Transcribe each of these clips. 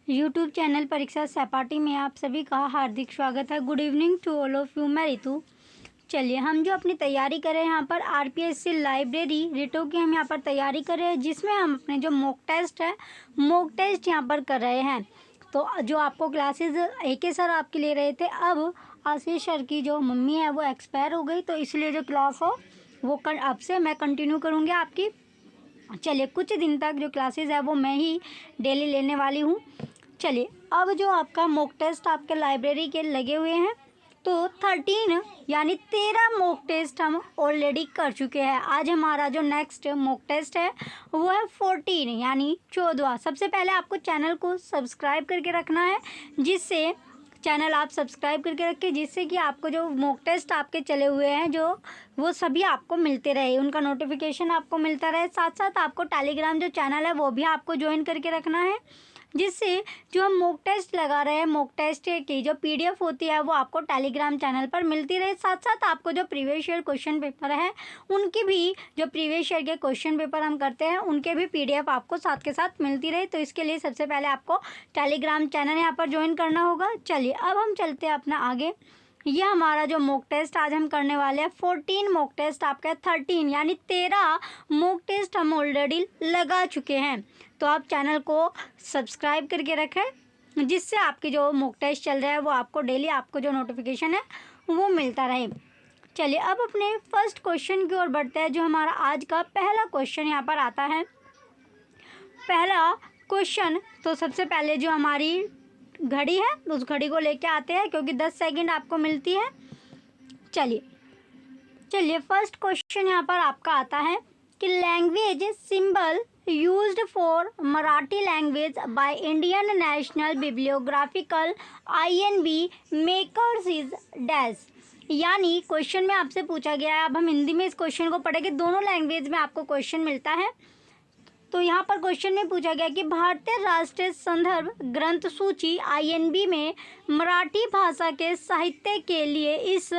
YouTube channel परीक्षा सहपाठी में आप सभी का हार्दिक स्वागत है। Good evening to all of you. मैं रितु। चलिए, हम जो अपनी तैयारी कर रहे हैं यहाँ पर आरपीएससी लाइब्रेरी रिटो की हम यहाँ पर तैयारी कर रहे हैं, जिसमें हम अपने जो मॉक टेस्ट यहाँ पर कर रहे हैं। तो जो आपको क्लासेस AK सर आपके ले रहे थे, अब आशीष सर की जो मम्मी है वो एक्सपायर हो गई, तो इसलिए जो क्लास हो वो अब से मैं कंटिन्यू करूँगी आपकी। चलिए, कुछ दिन तक जो क्लासेस है वो मैं ही डेली लेने वाली हूँ। चलिए, अब जो आपका मॉक टेस्ट आपके लाइब्रेरी के लगे हुए हैं, तो 13 यानी 13 मॉक टेस्ट हम ऑलरेडी कर चुके हैं। आज हमारा जो नेक्स्ट मॉक टेस्ट है वो है 14 यानी 14। सबसे पहले आपको चैनल को सब्सक्राइब करके रखना है, जिससे चैनल आप सब्सक्राइब करके रखें, जिससे कि आपको जो मॉक टेस्ट आपके चले हुए हैं जो वो सभी आपको मिलते रहे, उनका नोटिफिकेशन आपको मिलता रहे। साथ साथ आपको टेलीग्राम जो चैनल है वो भी आपको ज्वाइन करके रखना है, जिससे जो हम मॉक टेस्ट लगा रहे हैं, मॉक टेस्ट की जो PDF होती है वो आपको टेलीग्राम चैनल पर मिलती रहे। साथ साथ आपको जो प्रीवियस ईयर क्वेश्चन पेपर है उनकी भी, जो प्रीवियस ईयर के क्वेश्चन पेपर हम करते हैं उनके भी PDF आपको साथ के साथ मिलती रहे। तो इसके लिए सबसे पहले आपको टेलीग्राम चैनल यहाँ पर ज्वाइन करना होगा। चलिए, अब हम चलते हैं अपना आगे। ये हमारा जो मॉक टेस्ट आज हम करने वाले हैं 14 मॉक टेस्ट, आपका 13 यानी 13 मॉक टेस्ट हम ऑलरेडी लगा चुके हैं। तो आप चैनल को सब्सक्राइब करके रखें, जिससे आपके जो मॉक टेस्ट चल रहा है वो आपको डेली आपको जो नोटिफिकेशन है वो मिलता रहे। चलिए, अब अपने फर्स्ट क्वेश्चन की ओर बढ़ते हैं। जो हमारा आज का पहला क्वेश्चन यहाँ पर आता है, पहला क्वेश्चन। तो सबसे पहले जो हमारी घड़ी है उस घड़ी को लेके आते हैं, क्योंकि 10 सेकंड आपको मिलती है। चलिए फर्स्ट क्वेश्चन यहाँ पर आपका आता है कि language symbol used for Marathi language by Indian national bibliographical INB makers is dash. यानी क्वेश्चन में आपसे पूछा गया है, अब हम हिंदी में इस क्वेश्चन को पढ़ेंगे, दोनों लैंग्वेज में आपको क्वेश्चन मिलता है। तो यहाँ पर क्वेश्चन में पूछा गया कि भारतीय राष्ट्रीय संदर्भ ग्रंथ सूची INB में मराठी भाषा के साहित्य के लिए इस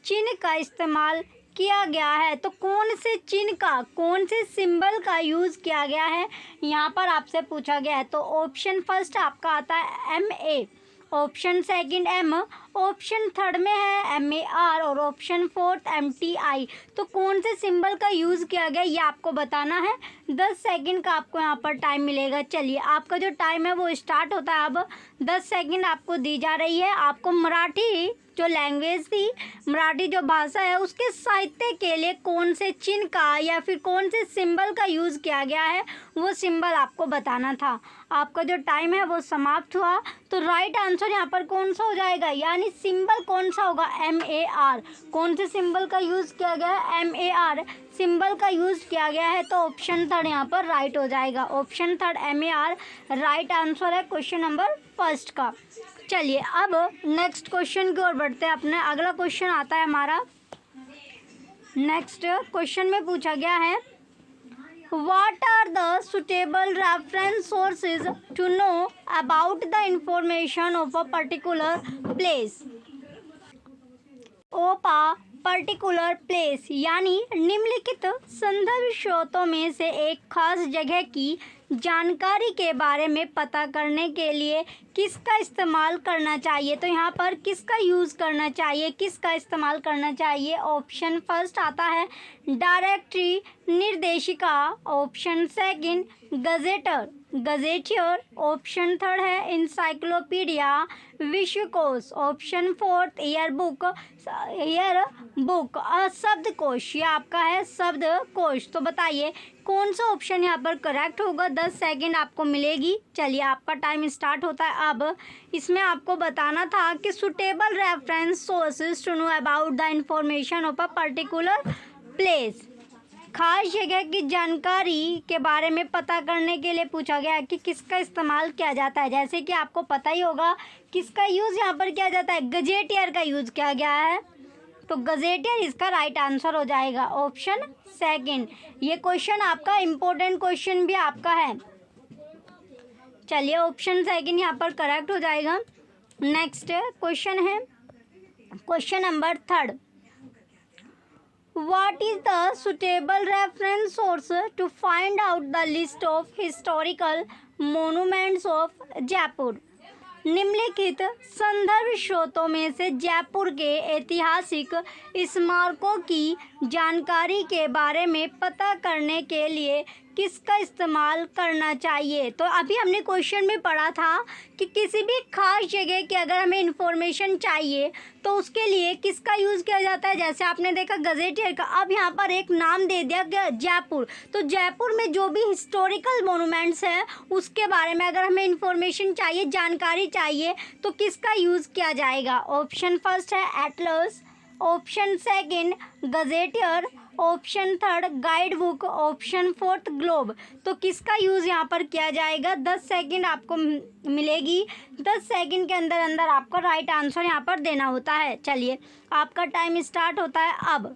चिन्ह का इस्तेमाल किया गया है। तो कौन से चिन्ह का, कौन से सिंबल का यूज़ किया गया है यहाँ पर आपसे पूछा गया है। तो ऑप्शन फर्स्ट आपका आता है MA, option second M, option third में है MAR और ऑप्शन फोर्थ MTI। तो कौन से सिंबल का यूज़ किया गया ये आपको बताना है। 10 सेकंड का आपको यहाँ पर टाइम मिलेगा। चलिए, आपका जो टाइम है वो स्टार्ट होता है। अब 10 सेकंड आपको दी जा रही है। आपको मराठी जो लैंग्वेज थी, मराठी जो भाषा है, उसके साहित्य के लिए कौन से चिन्ह का या फिर कौन से सिंबल का यूज़ किया गया है वो सिंबल आपको बताना था। आपका जो टाइम है वो समाप्त हुआ। तो राइट आंसर यहाँ पर कौन सा हो जाएगा, यानी सिंबल कौन सा होगा, MAR। कौन से सिंबल का यूज़ किया गया है, MAR सिंबल का यूज़ किया गया है। तो ऑप्शन थर्ड यहाँ पर राइट हो जाएगा। Option third MAR right answer है क्वेश्चन नंबर फर्स्ट का। चलिए, अब नेक्स्ट क्वेश्चन की ओर बढ़ते हैं। अपने अगला क्वेश्चन आता है हमारा, नेक्स्ट क्वेश्चन में पूछा गया है what are the suitable reference sources to know about the information of a particular place of a particular place. यानी निम्नलिखित संदर्भ स्रोतों में से एक खास जगह की जानकारी के बारे में पता करने के लिए किसका इस्तेमाल करना चाहिए। तो यहाँ पर किसका यूज़ करना चाहिए, किसका इस्तेमाल करना चाहिए। ऑप्शन फर्स्ट आता है डायरेक्टरी निर्देशिका, option second gazetteer, option third है इंसाइक्लोपीडिया विश्वकोश, ऑप्शन फोर्थ ईयरबुक शब्दकोश। ये आपका है शब्दकोश। तो बताइए कौन सा ऑप्शन यहाँ पर करेक्ट होगा। 10 सेकंड आपको मिलेगी। चलिए, आपका टाइम स्टार्ट होता है। अब इसमें आपको बताना था कि suitable reference sources to know about the information of a particular place, खास जगह की जानकारी के बारे में पता करने के लिए पूछा गया है कि किसका इस्तेमाल किया जाता है। जैसे कि आपको पता ही होगा किसका यूज़ यहाँ पर किया जाता है, गजेटियर का यूज़ किया गया है। तो गजेटियर इसका राइट आंसर हो जाएगा, ऑप्शन सेकंड। ये क्वेश्चन आपका इम्पोर्टेंट क्वेश्चन भी आपका है। चलिए, ऑप्शन सेकंड यहाँ पर करेक्ट हो जाएगा। नेक्स्ट क्वेश्चन है question number third. What is the suitable reference source to find out the list of historical monuments of Jaipur? निम्नलिखित संदर्भ स्रोतों में से जयपुर के ऐतिहासिक स्मारकों की जानकारी के बारे में पता करने के लिए किसका इस्तेमाल करना चाहिए? तो अभी हमने क्वेश्चन में पढ़ा था कि किसी भी खास जगह की अगर हमें इंफॉर्मेशन चाहिए तो उसके लिए किसका यूज़ किया जाता है। जैसे आपने देखा गजेटियर का, अब यहाँ पर एक नाम दे दिया गया जयपुर, तो जयपुर में जो भी हिस्टोरिकल मोनूमेंट्स हैं उसके बारे में अगर हमें इंफॉर्मेशन चाहिए, जानकारी चाहिए, तो किसका यूज़ किया जाएगा? ऑप्शन फर्स्ट है Atlas, option second gazetteer, option third guide book, option fourth globe. तो किसका यूज़ यहाँ पर किया जाएगा? 10 सेकंड आपको मिलेगी। 10 सेकंड के अंदर अंदर आपको राइट आंसर यहाँ पर देना होता है। चलिए आपका टाइम स्टार्ट होता है अब।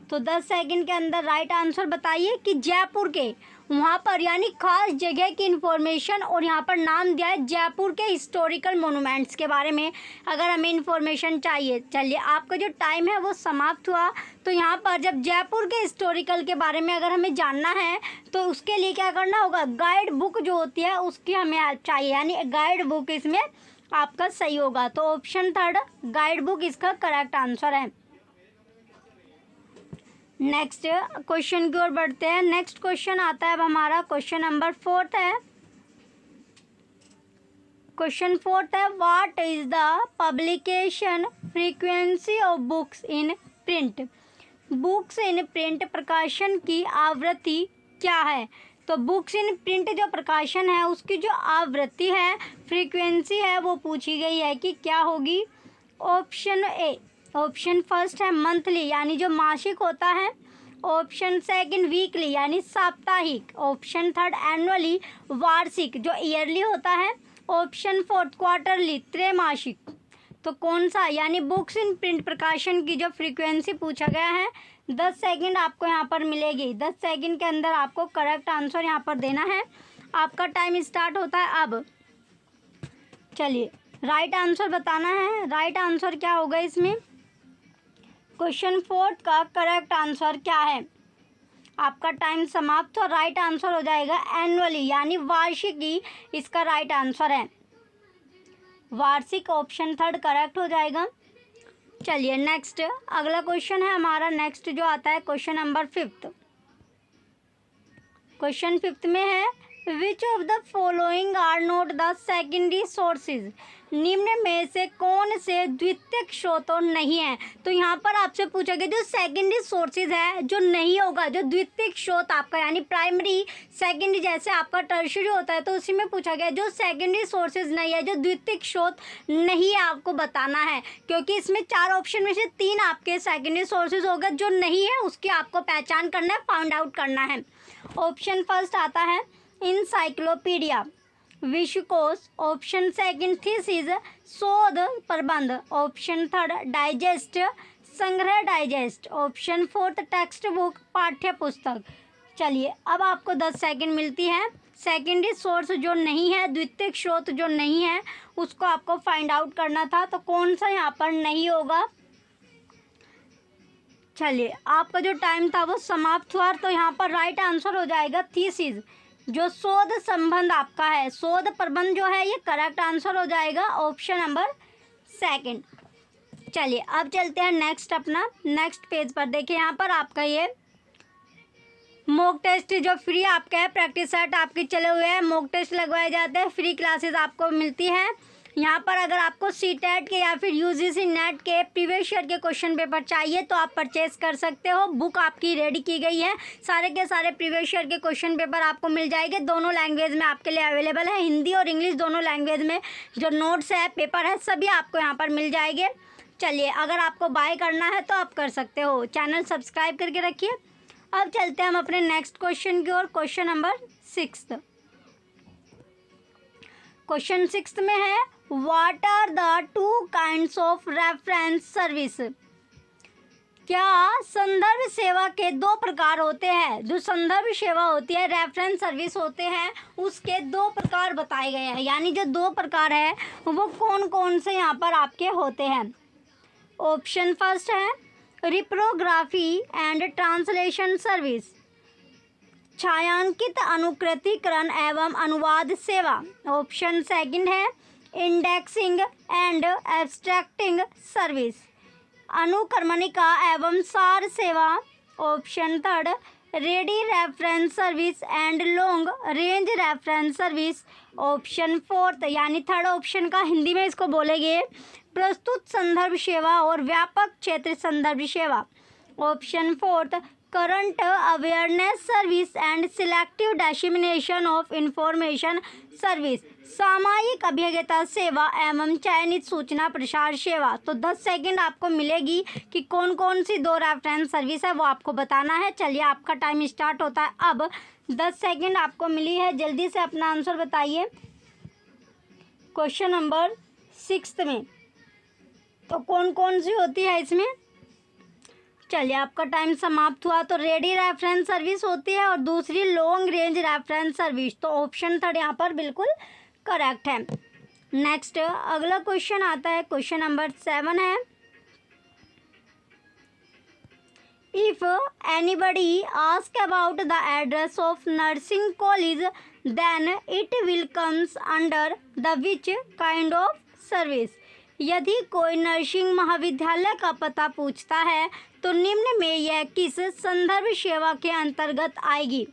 तो 10 सेकंड के अंदर राइट आंसर बताइए कि जयपुर के वहाँ पर यानी खास जगह की इंफॉर्मेशन, और यहाँ पर नाम दिया है जयपुर के हिस्टोरिकल मोनूमेंट्स के बारे में अगर हमें इंफॉर्मेशन चाहिए। चलिए आपका जो टाइम है वो समाप्त हुआ। तो यहाँ पर जब जयपुर के हिस्टोरिकल के बारे में अगर हमें जानना है तो उसके लिए क्या करना होगा? गाइड बुक जो होती है उसकी हमें हेल्प चाहिए, यानी गाइड बुक इसमें आपका सही होगा। तो ऑप्शन थर्ड गाइड बुक इसका करेक्ट आंसर है। नेक्स्ट क्वेश्चन की ओर बढ़ते हैं। नेक्स्ट क्वेश्चन आता है अब हमारा क्वेश्चन नंबर 4 है। क्वेश्चन 4 है, what is the publication frequency of books in print? Books in print प्रकाशन की आवृत्ति क्या है? तो बुक्स इन प्रिंट जो प्रकाशन है उसकी जो आवृत्ति है, फ्रीक्वेंसी है, वो पूछी गई है कि क्या होगी। ऑप्शन ए, ऑप्शन फर्स्ट है मंथली यानी जो मासिक होता है, ऑप्शन सेकंड वीकली यानी साप्ताहिक, ऑप्शन थर्ड एनुअली वार्षिक जो ईयरली होता है, ऑप्शन फोर्थ क्वार्टरली त्रैमासिक। तो कौन सा, यानी बुक्स इन प्रिंट प्रकाशन की जो फ्रीक्वेंसी पूछा गया है 10 सेकंड आपको यहाँ पर मिलेगी। 10 सेकंड के अंदर आपको करेक्ट आंसर यहाँ पर देना है। आपका टाइम स्टार्ट होता है अब। चलिए राइट आंसर बताना है। राइट आंसर क्या होगा इसमें? क्वेश्चन 4 का करेक्ट आंसर क्या है? आपका टाइम समाप्त हो। राइट आंसर हो जाएगा एनुअली यानी वार्षिकी, इसका राइट आंसर है वार्षिक, ऑप्शन थर्ड करेक्ट हो जाएगा। चलिए नेक्स्ट अगला क्वेश्चन है हमारा। नेक्स्ट जो आता है क्वेश्चन नंबर 5। क्वेश्चन 5 में है, which of the following are not the secondary sources? निम्न में से कौन से द्वितीयक स्रोत नहीं है? तो यहाँ पर आपसे पूछा गया जो सेकेंडरी सोर्सेज है जो नहीं होगा, जो द्वितीयक स्रोत आपका यानी प्राइमरी सेकेंडरी जैसे आपका टर्शियरी होता है, तो उसी में पूछा गया जो सेकेंडरी सोर्सेज नहीं है, जो द्वितीयक स्रोत नहीं है, आपको बताना है। क्योंकि इसमें 4 ऑप्शन में से 3 आपके सेकेंडरी सोर्सेज होगा, जो नहीं है उसकी आपको पहचान करना है, फाइंड आउट करना है। ऑप्शन फर्स्ट आता है इंसाइक्लोपीडिया, विश्वकोश, ऑप्शन सेकंड थीसिस शोध प्रबंध, ऑप्शन थर्ड डाइजेस्ट संग्रह digest, option fourth text book पाठ्य पुस्तक। चलिए अब आपको 10 सेकंड मिलती है। सेकेंडरी सोर्स जो नहीं है, द्वितीयक स्रोत जो नहीं है, उसको आपको फाइंड आउट करना था। तो कौन सा यहाँ पर नहीं होगा? चलिए आपका जो टाइम था वो समाप्त हुआ। तो यहाँ पर राइट आंसर हो जाएगा थीसिस, जो शोध संबंध आपका है, शोध प्रबंध जो है ये करेक्ट आंसर हो जाएगा, ऑप्शन नंबर सेकंड। चलिए अब चलते हैं नेक्स्ट अपना नेक्स्ट पेज पर। देखिए यहाँ पर आपका ये मॉक टेस्ट जो फ्री आपका है, प्रैक्टिस सेट आपके चले हुए हैं, मॉक टेस्ट लगवाए जाते हैं, फ्री क्लासेस आपको मिलती हैं। यहाँ पर अगर आपको सीटेट के या फिर यूजीसी नेट के प्रीवियस ईयर के क्वेश्चन पेपर चाहिए तो आप परचेज कर सकते हो। बुक आपकी रेडी की गई है, सारे के सारे प्रीवियस ईयर के क्वेश्चन पेपर आपको मिल जाएंगे। दोनों लैंग्वेज में आपके लिए अवेलेबल है, हिंदी और इंग्लिश दोनों लैंग्वेज में। जो नोट्स है, पेपर है, सभी आपको यहाँ पर मिल जाएंगे। चलिए अगर आपको बाय करना है तो आप कर सकते हो। चैनल सब्सक्राइब करके रखिए। अब चलते हैं हम अपने नेक्स्ट क्वेश्चन की ओर। Question number 6। क्वेश्चन 6 में है, what are the 2 kinds of reference service? क्या संदर्भ सेवा के 2 प्रकार होते हैं? जो संदर्भ सेवा होती है, रेफरेंस सर्विस होते हैं, उसके 2 प्रकार बताए गए हैं। यानी जो 2 प्रकार है वो कौन कौन से यहाँ पर आपके होते हैं? ऑप्शन फर्स्ट है रिप्रोग्राफी एंड ट्रांसलेशन सर्विस, छायांकित अनुकृतिकरण एवं अनुवाद सेवा। ऑप्शन सेकंड है इंडेक्सिंग एंड एब्स्ट्रैक्टिंग सर्विस, अनुक्रमणिका एवं सार सेवा। Option third ready reference service and long range reference service. Option fourth यानी थर्ड ऑप्शन का हिंदी में इसको बोलेंगे प्रस्तुत संदर्भ सेवा और व्यापक क्षेत्र संदर्भ सेवा। Option fourth current awareness service and selective dissemination of information service, सामयिक अभिज्ञता सेवा एवं चयनित सूचना प्रसार सेवा। तो 10 सेकंड आपको मिलेगी कि कौन कौन सी 2 रेफरेंस सर्विस है वो आपको बताना है। चलिए आपका टाइम स्टार्ट होता है अब। 10 सेकंड आपको मिली है, जल्दी से अपना आंसर बताइए। क्वेश्चन नंबर 6 में तो कौन कौन सी होती है इसमें? चलिए आपका टाइम समाप्त हुआ। तो रेडी रेफरेंस सर्विस होती है और दूसरी लॉन्ग रेंज रेफरेंस सर्विस। तो ऑप्शन थर्ड यहाँ पर बिल्कुल करेक्ट है। नेक्स्ट अगला क्वेश्चन आता है, क्वेश्चन नंबर 7 है। If anybody ask about the address of nursing college then it will comes under the which kind of service, यदि कोई नर्सिंग महाविद्यालय का पता पूछता है तो निम्न में यह किस संदर्भ सेवा के अंतर्गत आएगी?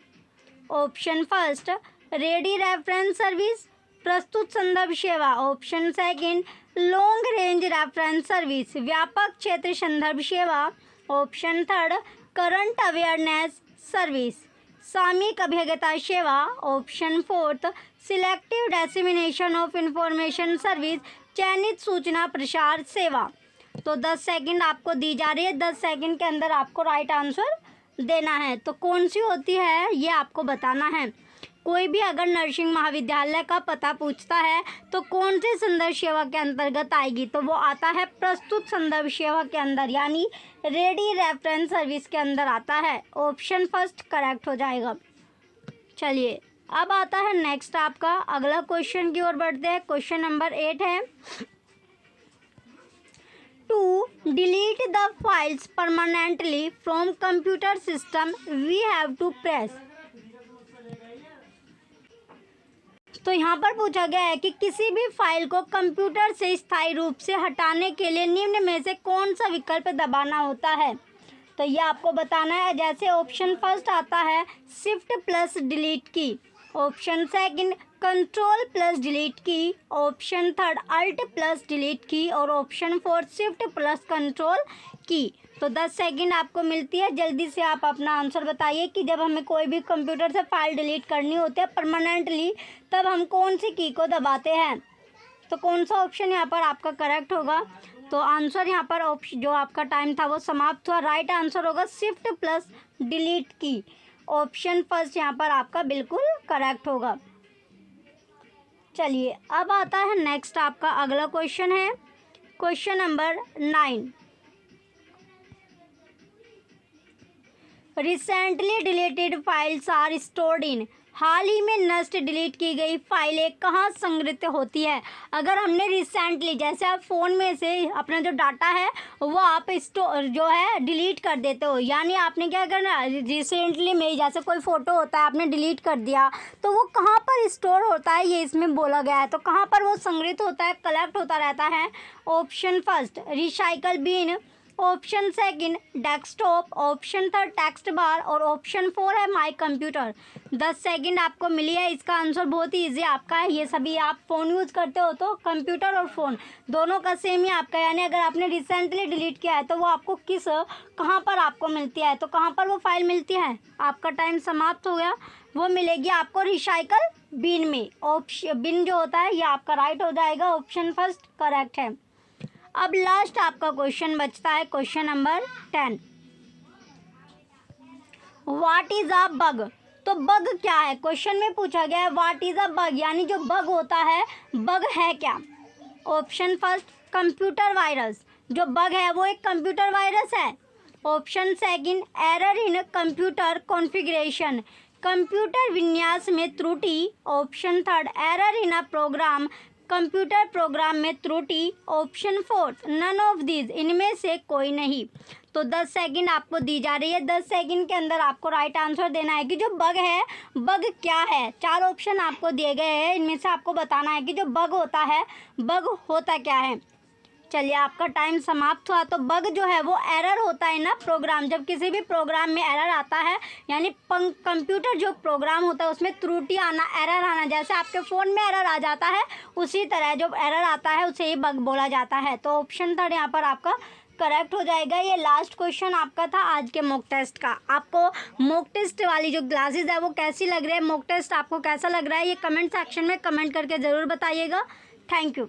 Option first ready reference service, प्रस्तुत संदर्भ सेवा। Option second long range reference service, व्यापक क्षेत्र संदर्भ सेवा। Option third current awareness service, सामयिक अभिज्ञता सेवा। Option fourth selective dissemination of information service, चयनित सूचना प्रसार सेवा। तो 10 सेकंड आपको दी जा रही है, 10 सेकंड के अंदर आपको राइट आंसर देना है। तो कौन सी होती है ये आपको बताना है। कोई भी अगर नर्सिंग महाविद्यालय का पता पूछता है तो कौन सी संदर्भ सेवा के अंतर्गत आएगी? तो वो आता है प्रस्तुत संदर्भ सेवा के अंदर, यानी रेडी रेफरेंस सर्विस के अंदर आता है। ऑप्शन फर्स्ट करेक्ट हो जाएगा। चलिए अब आता है नेक्स्ट आपका अगला क्वेश्चन की ओर बढ़ते हैं। क्वेश्चन नंबर 8 है। To delete the files permanently from computer system we have to press. तो यहाँ पर पूछा गया है कि किसी भी फाइल को कंप्यूटर से स्थायी रूप से हटाने के लिए निम्न में से कौन सा विकल्प दबाना होता है? तो ये आपको बताना है। जैसे ऑप्शन फर्स्ट आता है shift plus delete key, option second control plus delete key, option third alt plus delete key और option fourth shift plus control key. तो 10 सेकंड आपको मिलती है, जल्दी से आप अपना आंसर बताइए कि जब हमें कोई भी कंप्यूटर से फाइल डिलीट करनी होती है परमानेंटली तब हम कौन सी की को दबाते हैं? तो कौन सा ऑप्शन यहाँ पर आपका करेक्ट होगा? तो आंसर यहाँ पर ऑप्शन जो आपका टाइम था वो समाप्त हुआ। राइट आंसर होगा shift plus delete key. Option first यहाँ पर आपका बिल्कुल करेक्ट होगा। चलिए अब आता है नेक्स्ट आपका अगला क्वेश्चन है, question number 9। Recently deleted files are stored in, हाल ही में नष्ट डिलीट की गई फाइलें कहाँ संग्रहित होती है? अगर हमने रिसेंटली जैसे आप फ़ोन में से अपना जो डाटा है वो आप जो है डिलीट कर देते हो, यानी आपने क्या करना रिसेंटली में जैसे कोई फ़ोटो होता है आपने डिलीट कर दिया तो वो कहाँ पर स्टोर होता है ये इसमें बोला गया है। तो कहाँ पर वो संग्रहित होता है, कलेक्ट होता रहता है? Option first recycle bin, option second desktop, option third text bar और ऑप्शन 4 है माई कंप्यूटर। 10 सेकंड आपको मिली है। इसका आंसर बहुत ही ईजी आपका है। ये सभी आप फ़ोन यूज़ करते हो तो कंप्यूटर और फ़ोन दोनों का सेम ही आपका, यानी अगर आपने रिसेंटली डिलीट किया है तो वो आपको कहाँ पर आपको मिलती है? तो कहाँ पर वो फाइल मिलती है? आपका टाइम समाप्त हो गया। वो मिलेगी आपको रिसाइकल बिन में। ऑप्शन बिन जो होता है ये आपका राइट हो जाएगा। ऑप्शन फर्स्ट करेक्ट है। अब लास्ट आपका क्वेश्चन बचता है, question number 10। What is a bug? तो बग क्या है? क्वेश्चन में पूछा गया है व्हाट इज अ बग, यानी जो बग होता है बग है क्या? ऑप्शन फर्स्ट कंप्यूटर वायरस, जो बग है वो एक कंप्यूटर वायरस है। Option second error in computer configuration, computer विन्यास में त्रुटि। Option third error in a program, computer program में त्रुटि, ऑप्शन 4 नन ऑफ दीज, इनमें से कोई नहीं। तो 10 सेकंड आपको दी जा रही है, 10 सेकंड के अंदर आपको राइट आंसर देना है कि जो बग है, बग क्या है। 4 ऑप्शन आपको दिए गए हैं, इनमें से आपको बताना है कि जो बग होता है, बग होता क्या है। चलिए आपका टाइम समाप्त हुआ। तो बग जो है वो एरर होता है ना प्रोग्राम, जब किसी भी प्रोग्राम में एरर आता है, यानी कंप्यूटर जो प्रोग्राम होता है उसमें त्रुटि आना, एरर आना, जैसे आपके फ़ोन में एरर आ जाता है उसी तरह जो एरर आता है उसे ही बग बोला जाता है। तो ऑप्शन 3 यहाँ पर आपका करेक्ट हो जाएगा। ये लास्ट क्वेश्चन आपका था आज के मॉक टेस्ट का। आपको मॉक टेस्ट वाली जो क्लासेस है वो कैसी लग रही है, मॉक टेस्ट आपको कैसा लग रहा है, ये कमेंट सेक्शन में कमेंट करके ज़रूर बताइएगा। Thank you.